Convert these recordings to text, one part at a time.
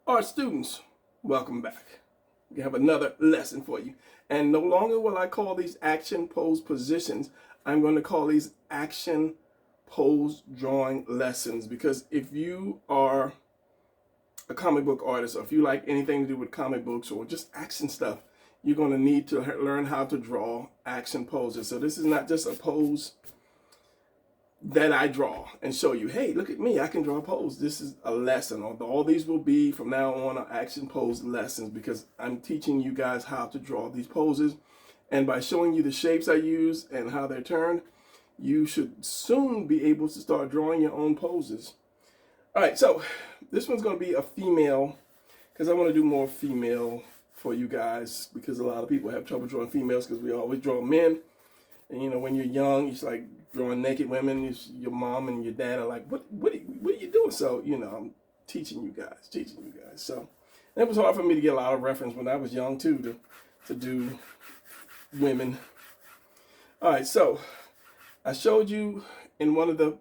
Art students, welcome back. We have another lesson for you. And no longer will I call these action pose positions. I'm going to call these action pose drawing lessons, because if you are a comic book artist, or if you like anything to do with comic books or just action stuff, you're going to need to learn how to draw action poses. So this is not just a pose that I draw and show you, hey, look at me, I can draw a pose. This is a lesson. All these will be from now on are action pose lessons, because I'm teaching you guys how to draw these poses. And by showing you the shapes I use and how they're turned, you should soon be able to start drawing your own poses. All right, so this one's going to be a female, because I want to do more female for you guys, because a lot of people have trouble drawing females because we always draw men. And you know, when you're young, it's like drawing naked women. Your mom and your dad are like, what are you doing? So, you know, I'm teaching you guys. So it was hard for me to get a lot of reference when I was young too, to do women. All right, so I showed you in one of the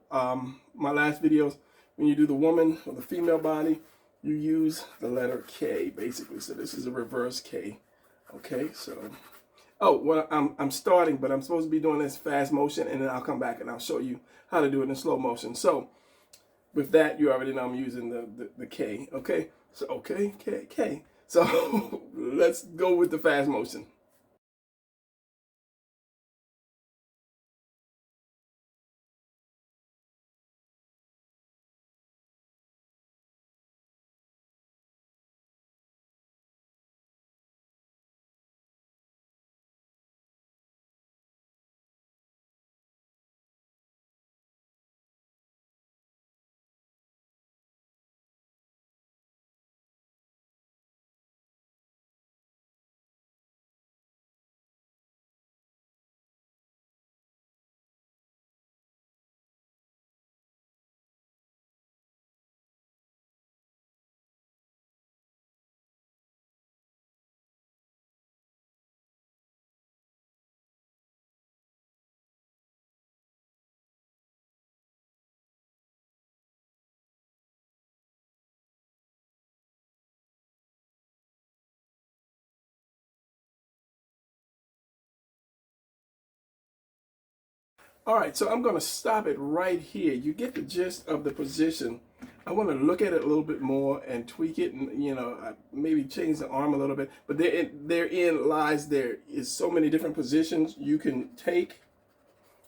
my last videos, when you do the woman or the female body, you use the letter K basically. So this is a reverse K. Okay, so oh, well, I'm starting, but I'm supposed to be doing this fast motion, and then I'll come back and I'll show you how to do it in slow motion. So with that, you already know I'm using the K, okay? So, okay, K. So let's go with the fast motion. All right, so I'm going to stop it right here. You get the gist of the position. I want to look at it a little bit more and tweak it, and you know, maybe change the arm a little bit. But therein lies there is so many different positions you can take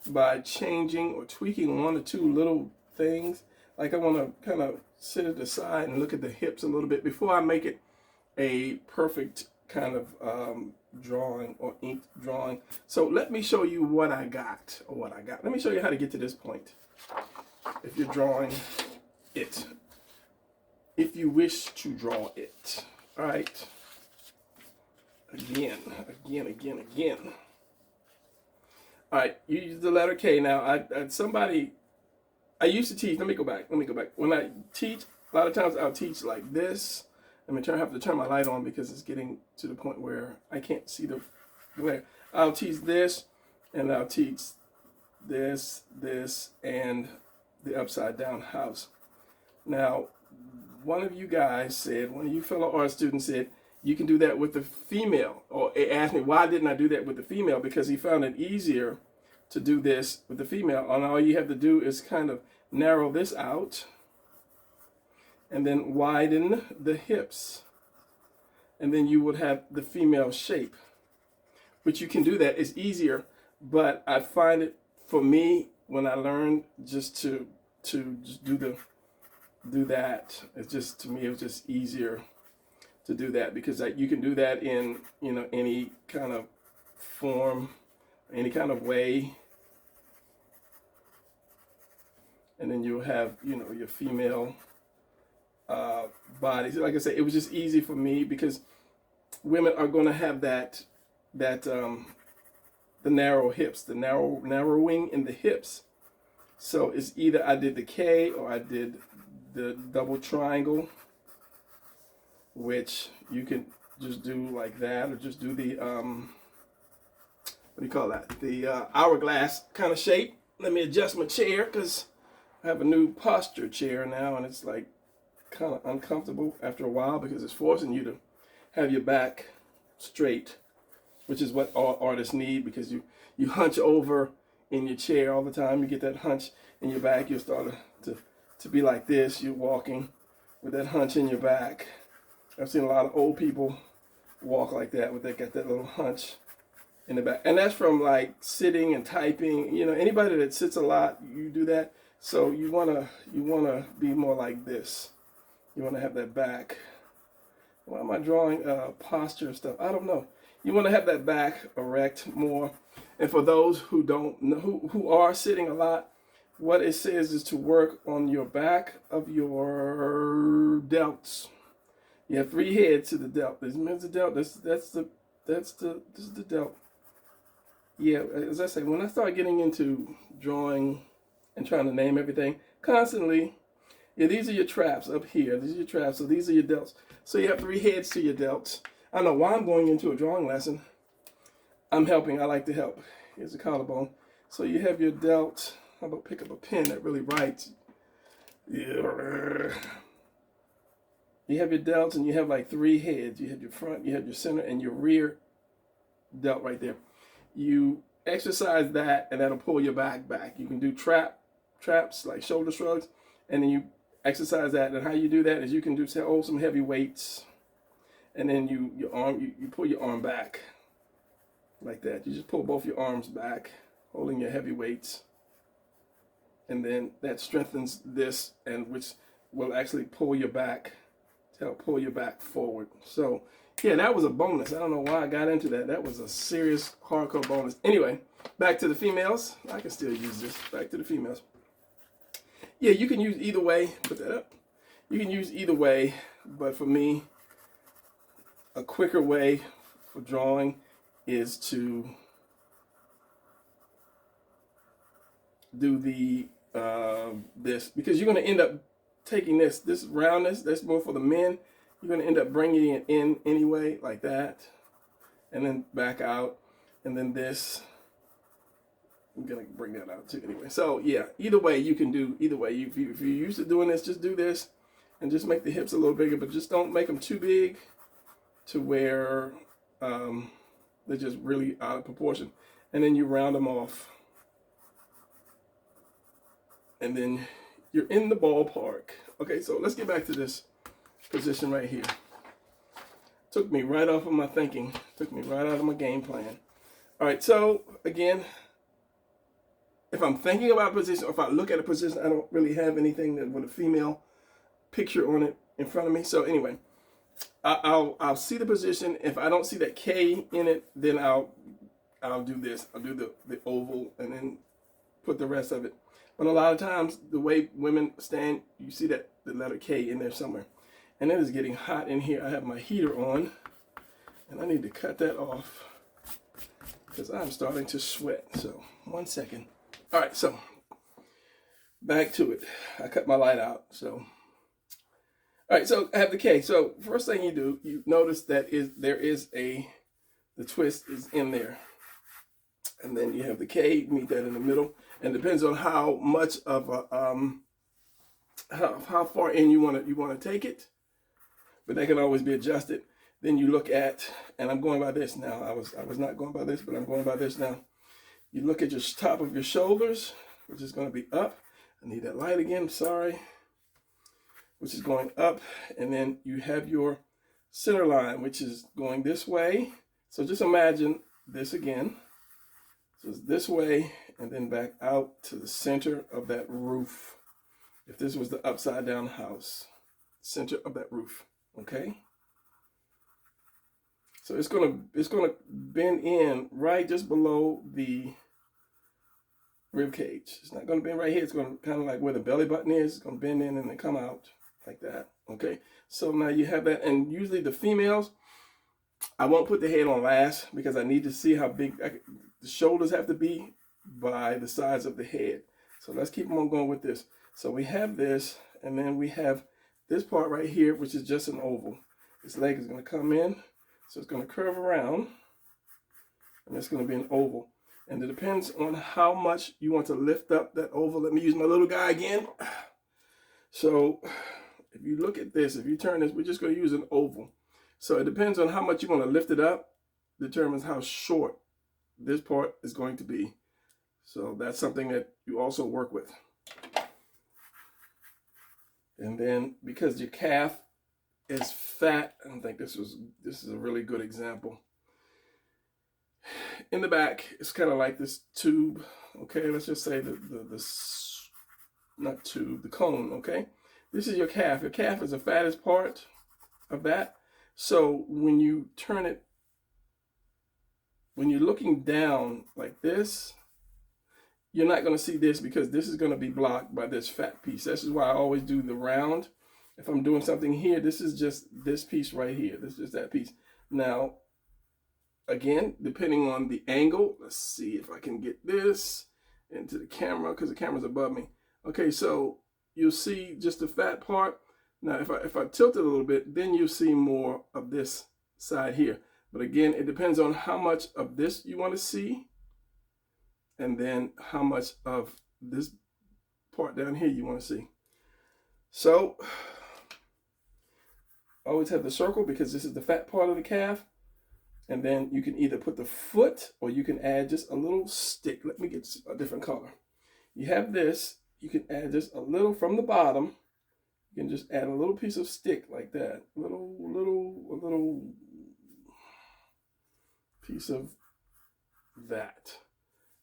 by changing or tweaking one or two little things. Like I want to kind of sit it aside and look at the hips a little bit before I make it a perfect kind of drawing or inked drawing. So let me show you what I got. Let me show you how to get to this point. If you're drawing it, if you wish to draw it. All right. Again. All right, you use the letter K. Now, I used to teach. Let me go back. When I teach, a lot of times I'll teach like this. Have to turn my light on because it's getting to the point where I can't see the glare. I'll teach this, and I'll teach this, and the upside down house. Now, one of you fellow art students said, you can do that with the female. Or asked me, why didn't I do that with the female? Because he found it easier to do this with the female. And all you have to do is kind of narrow this out and then widen the hips. And then you would have the female shape. But you can do that. It's easier. But I find it, for me, when I learned just to just do that, it's just, to me, it was just easier to do that, because you can do that in, you know, any kind of form, any kind of way. And then you'll have, you know, your female bodies. Like I said, it was just easy for me because women are going to have the narrow hips, the narrowing in the hips. So it's either I did the K or I did the double triangle, which you can just do like that, or just do the what do you call that? The hourglass kind of shape. Let me adjust my chair because I have a new posture chair now, and it's like kind of uncomfortable after a while because it's forcing you to have your back straight, which is what all artists need, because you hunch over in your chair all the time. You get that hunch in your back. You'll start to be like this. You're walking with that hunch in your back. I've seen a lot of old people walk like that, where they got that little hunch in the back. And that's from like sitting and typing. You know, anybody that sits a lot, you do that. So you wanna be more like this. You wanna have that back. Why am I drawing posture stuff? I don't know. You want to have that back erect more. And for those who don't know, who are sitting a lot, what it says is to work on your back of your delts. You have 3 heads to the delt. This is the delt. This is the delt. Yeah, as I say, when I start getting into drawing and trying to name everything constantly, yeah, these are your traps up here. These are your traps. So these are your delts. So you have 3 heads to your delts. I don't know why I'm going into a drawing lesson. I'm helping. I like to help. Here's the collarbone. So you have your delt. How about pick up a pen that really writes? Yeah. You have your delts, and you have like 3 heads. You have your front, you have your center, and your rear delt right there. You exercise that, and that'll pull your back. You can do traps like shoulder shrugs, and then you exercise that. And how you do that is you can do hold some heavy weights, and then you pull your arm back like that. You just pull both your arms back, holding your heavy weights, and then that strengthens this, and which will actually pull your back to help pull your back forward. So yeah, that was a bonus. I don't know why I got into that. That was a serious hardcore bonus. Anyway, back to the females. I can still use this. Back to the females. Yeah, you can use either way. Put that up. You can use either way, but for me, a quicker way for drawing is to do the this, because you're going to end up taking this roundness. That's more for the men. You're going to end up bringing it in anyway, like that, and then back out, and then this. I'm gonna bring that out too anyway. So yeah, either way you can do either way. If you're used to doing this, just do this, and just make the hips a little bigger, but just don't make them too big to where they're just really out of proportion. And then you round them off, and then you're in the ballpark. Okay, so let's get back to this position right here. Took me right off of my thinking. Took me right out of my game plan. All right, so again, if I'm thinking about a position, or if I look at a position, I don't really have anything that with a female picture on it in front of me. So anyway, I'll see the position. If I don't see that K in it, then I'll do this. I'll do the oval and then put the rest of it. But a lot of times, the way women stand, you see that the letter K in there somewhere. And it is getting hot in here. I have my heater on, and I need to cut that off because I'm starting to sweat. So 1 second. All right, so back to it. I cut my light out. So, all right, so I have the K. So first thing you do, you notice that there is the twist is in there. And then you have the K, meet that in the middle. And it depends on how much of a, how far in you want to take it. But that can always be adjusted. Then you look at, and I'm going by this now. I was not going by this, but I'm going by this now. You look at your top of your shoulders, which is going to be up. I need that light again, sorry. Which is going up. And then you have your center line, which is going this way. So just imagine this again. So it's this way, and then back out to the center of that roof. If this was the upside down house, center of that roof, okay? So it's gonna bend in right just below the rib cage. It's not gonna bend right here. It's gonna kind of like where the belly button is. It's gonna bend in and then come out like that. Okay. So now you have that, and usually the females, I won't put the head on last because I need to see how big the shoulders have to be by the size of the head. So let's keep on going with this. So we have this, and then we have this part right here, which is just an oval. This leg is gonna come in. So it's going to curve around, and it's going to be an oval. And it depends on how much you want to lift up that oval. Let me use my little guy again. So If you look at this, if you turn this, we're just going to use an oval. So it depends on how much you want to lift it up, determines how short this part is going to be. So that's something that you also work with. And then because your calf is fat, I think this is a really good example. In the back, it's kind of like this tube. Okay, let's just say the not tube, the cone. Okay, this is your calf. Your calf is the fattest part of that. So when you turn it, when you're looking down like this, you're not going to see this because this is going to be blocked by this fat piece. This is why I always do the round. If I'm doing something here, this is just this piece right here. This is just that piece. Now, again, depending on the angle, let's see if I can get this into the camera because the camera's above me. Okay, so you'll see just the fat part. Now, if I tilt it a little bit, then you'll see more of this side here. But again, it depends on how much of this you want to see, and then how much of this part down here you want to see. So, always have the circle because this is the fat part of the calf. And then you can either put the foot or you can add just a little stick. Let me get a different color. You have this, you can add just a little from the bottom. You can just add a little piece of stick like that. A little piece of that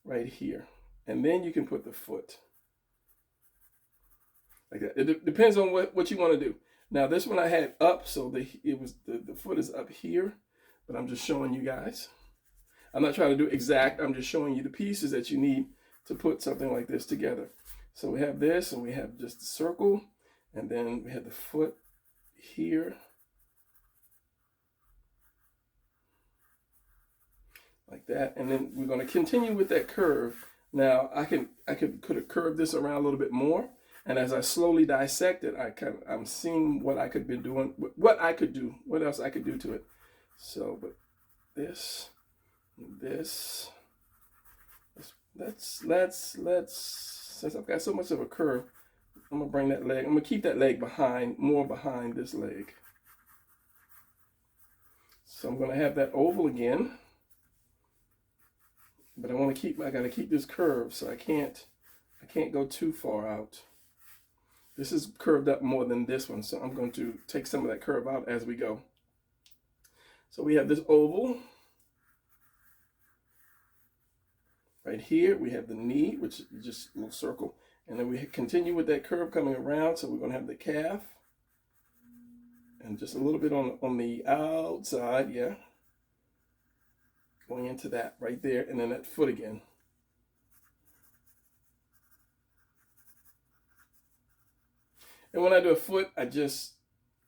right here. And then you can put the foot like that. It depends on what you want to do. Now this one I had up, so the foot is up here, but I'm just showing you guys. I'm not trying to do exact, I'm just showing you the pieces that you need to put something like this together. So we have this, and we have just the circle, and then we have the foot here. Like that, and then we're going to continue with that curve. Now I could curve this around a little bit more, and as I slowly dissect it, I'm seeing what I could be doing, what else I could do to it. So, but this, since I've got so much of a curve, I'm gonna bring that leg. I'm gonna keep that leg more behind this leg. So I'm gonna have that oval again. But I gotta keep this curve, so I can't go too far out. This is curved up more than this one, so I'm going to take some of that curve out as we go. So we have this oval. Right here, we have the knee, which is just a little circle. And then we continue with that curve coming around, so we're gonna have the calf. And just a little bit on the outside, yeah. Going into that right there, and then that foot again. And when I do a foot, I just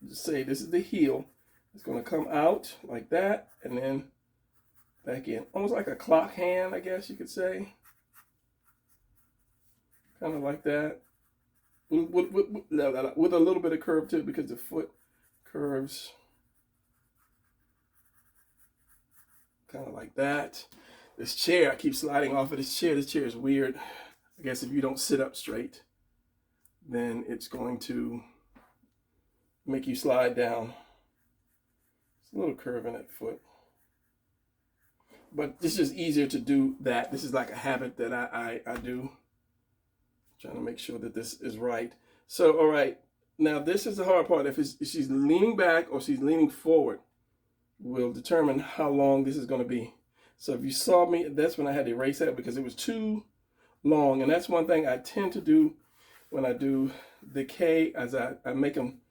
say this is the heel. It's going to come out like that, and then back in. Almost like a clock hand, I guess you could say. Kind of like that. With a little bit of curve too, because the foot curves. Kind of like that. This chair, I keep sliding off of this chair. This chair is weird. I guess if you don't sit up straight, then it's going to make you slide down. It's a little curve in that foot. But it's just easier to do that. This is like a habit that I do. Trying to make sure that this is right. So, all right. Now, this is the hard part. If she's leaning back or she's leaning forward, will determine how long this is going to be. So if you saw me, that's when I had to erase that because it was too long. And that's one thing I tend to do when I do the K, as I make them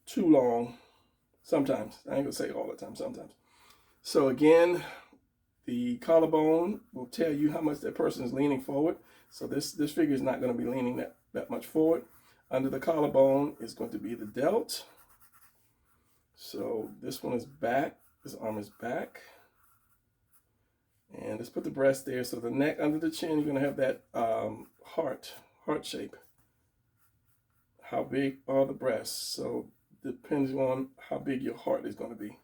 too long sometimes. I ain't gonna say all the time, sometimes. So again, the collarbone will tell you how much that person is leaning forward. So this figure is not going to be leaning that much forward. Under the collarbone is going to be the delt. So this one is back. This arm is back. And let's put the breast there. So the neck under the chin, you're going to have that heart shape. How big are the breasts? So depends on how big your heart is going to be.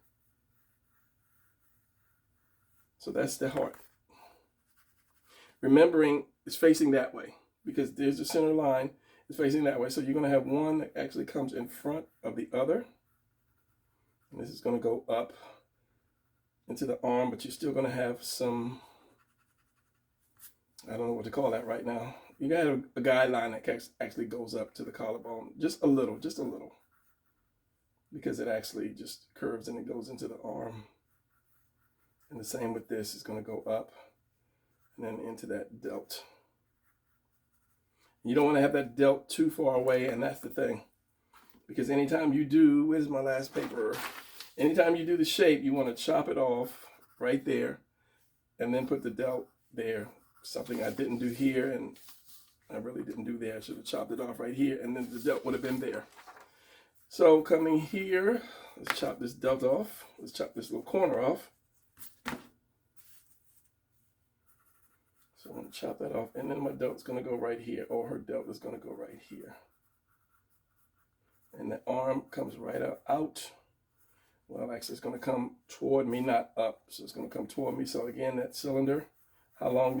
So that's the heart. Remembering it's facing that way because there's the center line. is facing that way. So you're going to have one that actually comes in front of the other. And this is going to go up into the arm, but you're still going to have some, I don't know what to call that right now. You got a guideline that actually goes up to the collarbone, just a little, because it actually just curves and it goes into the arm. And the same with this, is going to go up and then into that delt. You don't want to have that delt too far away, and that's the thing. Because anytime you do, where's my last paper? Anytime you do the shape, you want to chop it off right there and then put the delt there. Something I didn't do here, and I really didn't do there. I should have chopped it off right here, and then the delt would have been there. So coming here, let's chop this delt off. Let's chop this little corner off. So I'm going to chop that off, and then my delt's going to go right here, or her delt is going to go right here. And the arm comes right out. Well, actually, it's going to come toward me, not up. So it's going to come toward me. So again, that cylinder, how long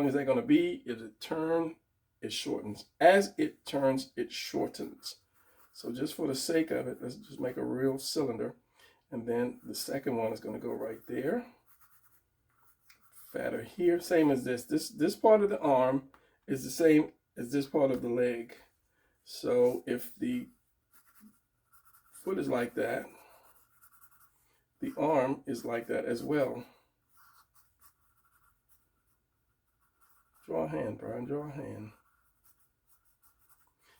is that going to be? If it turns, it shortens. As it turns, it shortens. So just for the sake of it, let's just make a real cylinder. And then the second one is going to go right there. Fatter here, same as this. This part of the arm is the same as this part of the leg. So if the foot is like that, the arm is like that as well. Draw a hand, Brian, draw a hand.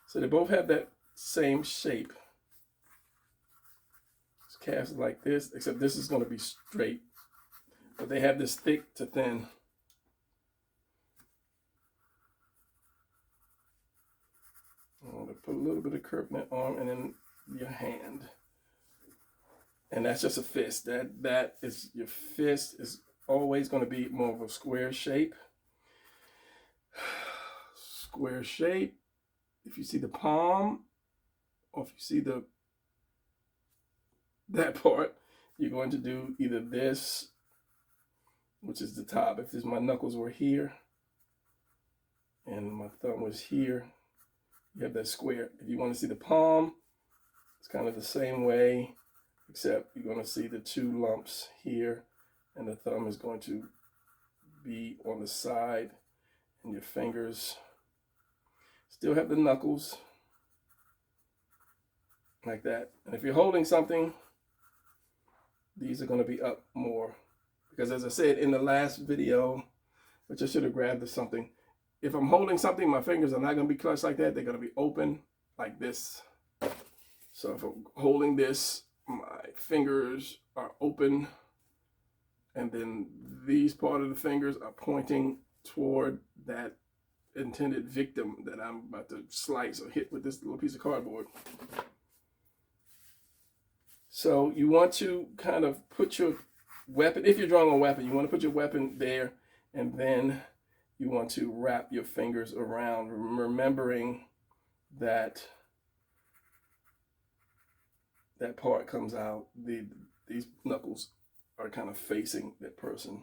So they both have that same shape. This calf is like this, except this is going to be straight. But they have this thick to thin. I'm going to put a little bit of curve in that arm and then your hand. And that's just a fist. That is, your fist is always going to be more of a square shape. Square shape. If you see the palm, or if you see that part, you're going to do either this, which is the top. If my knuckles were here and my thumb was here, you have that square. If you want to see the palm, it's kind of the same way, except you're going to see the two lumps here, and the thumb is going to be on the side, and your fingers still have the knuckles like that. And if you're holding something, these are going to be up more. Because as I said in the last video, which I should have grabbed something, if I'm holding something, my fingers are not going to be clutched like that. They're going to be open like this. So if I'm holding this, my fingers are open, and then these part of the fingers are pointing toward that intended victim that I'm about to slice or hit with this little piece of cardboard. So you want to kind of put your weapon, if you're drawing a weapon, you want to put your weapon there, and then you want to wrap your fingers around, remembering that that part comes out. These knuckles are kind of facing that person.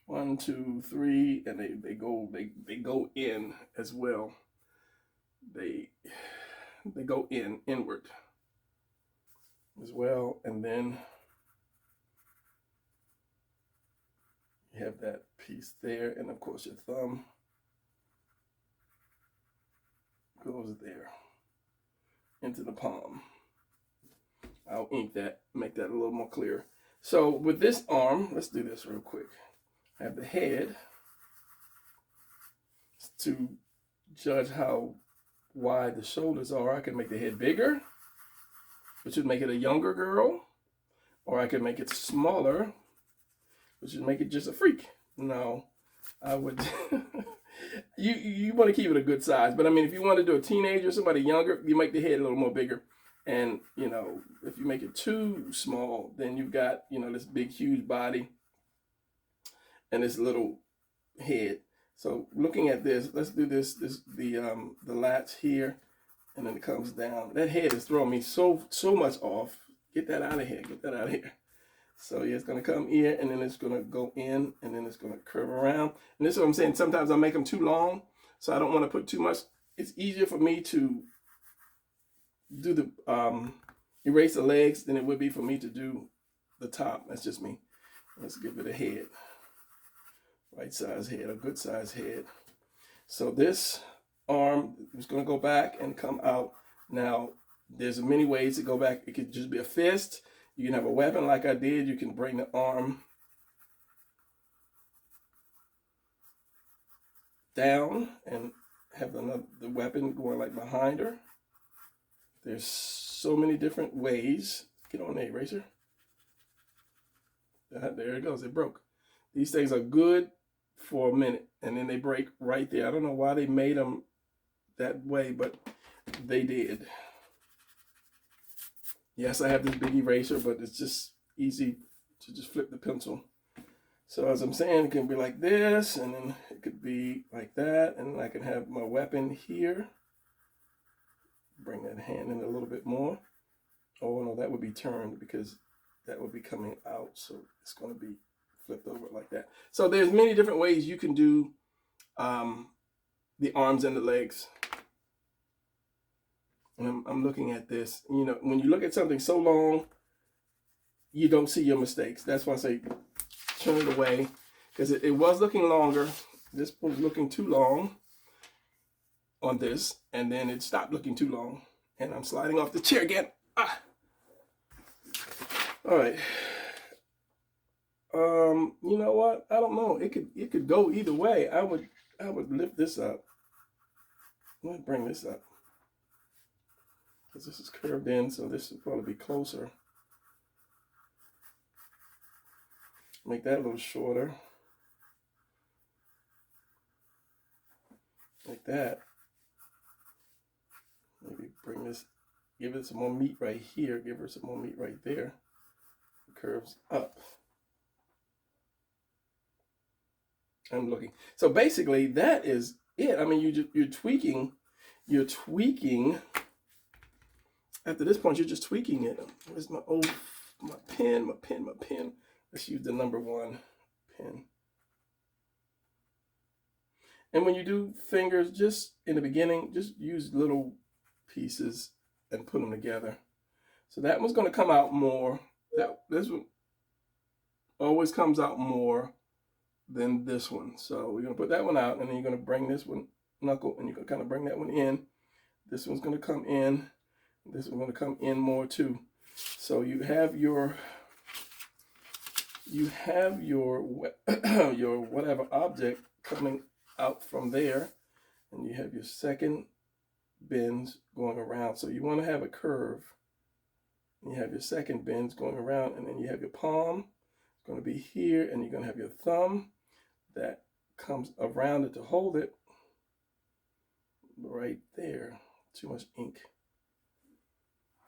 1, 2, 3, and they go in as well. They go inward as well, and then you have that piece there, and of course your thumb goes there into the palm. I'll ink that, make that a little more clear. So with this arm, let's do this real quick. I have the head to judge how wide the shoulders are. I can make the head bigger, which would make it a younger girl, or I could make it smaller, which would make it just a freak. No, I would. you want to keep it a good size, but I mean, if you want to do a teenager, somebody younger, you make the head a little more bigger. And you know, if you make it too small, then you've got, you know, this big huge body and this little head. So looking at this, let's do this the lats here, and then it comes down. That head is throwing me so much off. Get that out of here. Get that out of here. So yeah, it's gonna come here, and then it's gonna go in, and then it's gonna curve around. And this is what I'm saying. Sometimes I make them too long, so I don't want to put too much it's easier for me to do the erase the legs than it would be for me to do the top. That's just me. Let's give it a head, right size head, a good size head. So this arm is going to go back and come out. Now there's many ways to go back. It could just be a fist. You can have a weapon like I did. You can bring the arm down and have the weapon going like behind her. There's so many different ways. Get on the eraser. There it goes. It broke. These things are good for a minute, and then they break right there. I don't know why they made them that way, but they did. Yes, I have this big eraser, but it's just easy to just flip the pencil. So as I'm saying, it can be like this, and then it could be like that, and then I can have my weapon here. Bring that hand in a little bit more. Oh no, that would be turned because that would be coming out. So it's going to be flipped over like that. So there's many different ways you can do the arms and the legs. And I'm looking at this. You know, when you look at something so long, you don't see your mistakes. That's why I say turn it away, because it was looking longer. This was looking too long on this, and then it stopped looking too long. And I'm sliding off the chair again. Ah. All right. You know what? I don't know. It could go either way. I would lift this up. Let me bring this up, because this is curved in, so this would probably be closer. Make that a little shorter. Like that. Maybe bring this, give it some more meat right here, give her some more meat right there. It curves up. I'm looking. So basically that is it. I mean, you're tweaking. After this point, you're just tweaking it. Where's my pen? Let's use the number 1 pen. And when you do fingers, just in the beginning, just use little pieces and put them together. So that one's going to come out more. This one always comes out more than this one. So we're going to put that one out, and then you're going to bring this one knuckle, and you're going to kind of bring that one in. This one's going to come in. This one's going to come in more too. So you have your your whatever object coming out from there, and you have your second bends going around. So you want to have a curve. You have your second bends going around, and then you have your palm. It's going to be here, and you're going to have your thumb that comes around it to hold it right there. Too much ink.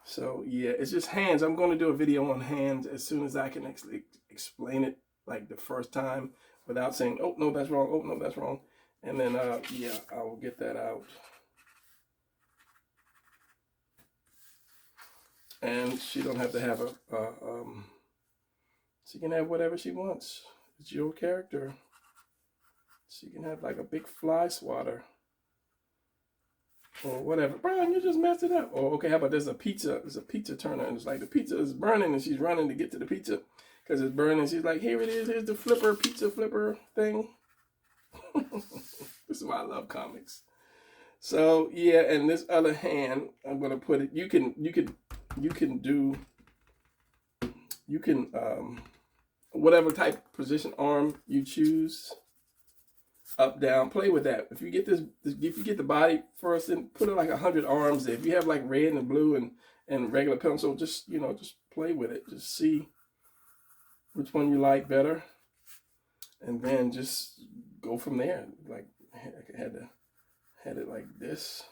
So yeah, it's just hands. I'm going to do a video on hands as soon as I can actually explain it like the first time without saying, oh no, that's wrong, oh no, that's wrong. And then yeah, I will get that out. And she don't have to have she can have whatever she wants. It's your character. She can have like a big fly swatter or whatever. Brian, you just messed it up. Oh, okay, how about there's a pizza turner, and it's like the pizza is burning and she's running to get to the pizza because it's burning. She's like, here it is, here's the pizza flipper thing. This is why I love comics. So yeah, and this other hand, I'm gonna put it, you can do whatever type of position arm you choose. Up, down, play with that. If you get if you get the body first, and put it like 100 arms. If you have like red and blue and regular pencil, just just play with it. Just see which one you like better, and then just go from there. Like I had it like this.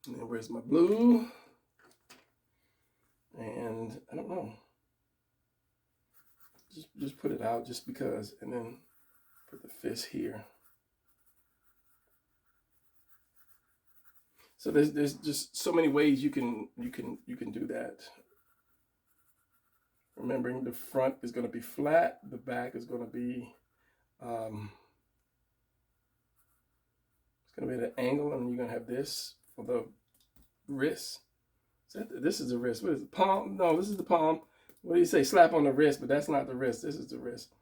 And then where's my blue? And I don't know. Just put it out just because, and then put the fist here. So there's just so many ways you can do that. Remembering the front is going to be flat, the back is going to be it's going to be at an angle, and you're going to have this for the wrist. This is the wrist. What is it? Palm? No, this is the palm. What do you say? Slap on the wrist, but that's not the wrist. This is the wrist.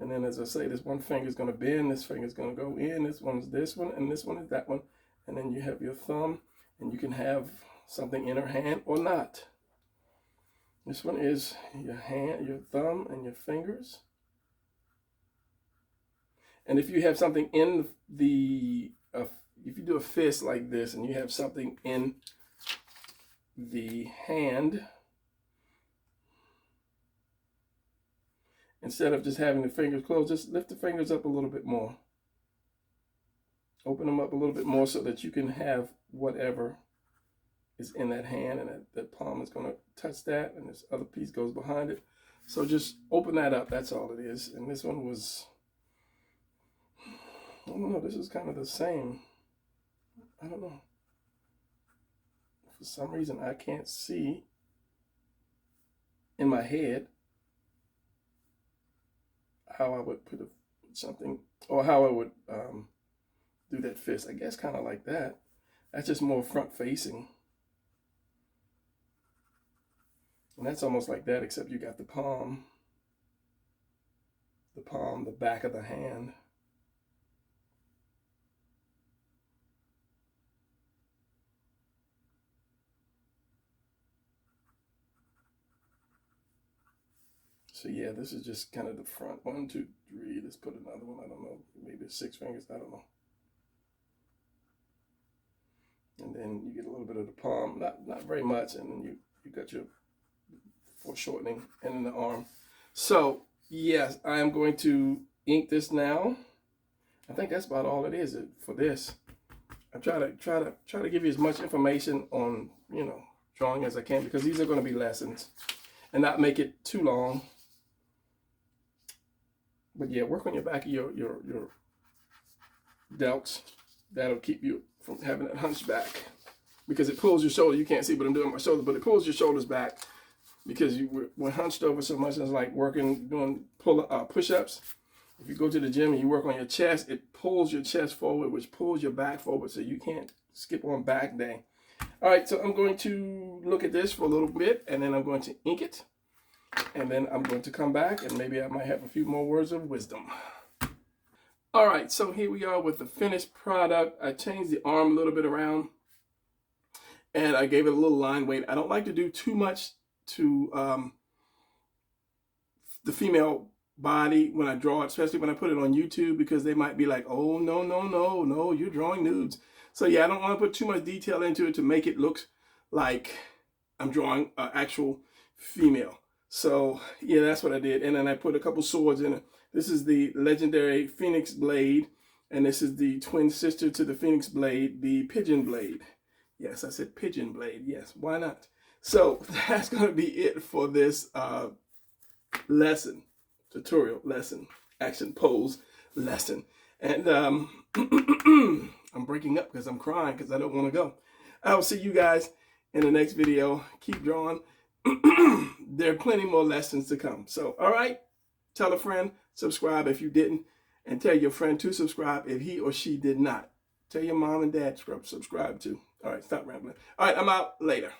And then, as I say, this one finger is going to bend. This finger is going to go in. This one is this one, and this one is that one. And then you have your thumb, and you can have something in her hand or not. This one is your hand, your thumb, and your fingers. And if you have something in the, if you do a fist like this, and you have something in the hand, instead of just having the fingers closed, just lift the fingers up a little bit more. Open them up a little bit more so that you can have whatever is in that hand, and that palm is going to touch that, and this other piece goes behind it. So just open that up. That's all it is. And this one was, I don't know, this is kind of the same. I don't know. For some reason, I can't see in my head how I would put something, or how I would do that fist. I guess kind of like that. That's just more front facing. And that's almost like that, except you got the palm, the back of the hand. So yeah, this is just kind of the front. 1, 2, 3. Let's put another one. I don't know. Maybe 6 fingers. I don't know. And then you get a little bit of the palm, not very much, and then you got your foreshortening and in the arm. So yes, I am going to ink this now. I think that's about all it is for this. I'm trying to give you as much information on, you know, drawing as I can, because these are going to be lessons, and not make it too long. But yeah, work on your back of your delts. That'll keep you from having that hunchback, because it pulls your shoulder. You can't see what I'm doing with my shoulder, but it pulls your shoulders back, because we're hunched over so much. It's like doing push-ups. If you go to the gym and you work on your chest, it pulls your chest forward, which pulls your back forward, so you can't skip on back day. All right, so I'm going to look at this for a little bit, and then I'm going to ink it, and then I'm going to come back, and maybe I might have a few more words of wisdom. All right, so here we are with the finished product. I changed the arm a little bit around, and I gave it a little line weight. I don't like to do too much to the female body when I draw it, especially when I put it on YouTube, because they might be like, oh, no, you're drawing nudes. So yeah, I don't want to put too much detail into it to make it look like I'm drawing an actual female. So yeah, that's what I did. And then I put a couple swords in it. This is the legendary Phoenix Blade, and this is the twin sister to the Phoenix Blade, the Pigeon Blade. Yes, I said Pigeon Blade. Yes, why not? So that's going to be it for this lesson, tutorial lesson, action pose lesson. And I'm breaking up because I'm crying because I don't want to go. I'll see you guys in the next video. Keep drawing. There are plenty more lessons to come. So, all right, tell a friend, subscribe if you didn't, and tell your friend to subscribe if he or she did not. Tell your mom and dad to subscribe too. All right, stop rambling. All right, I'm out. Later.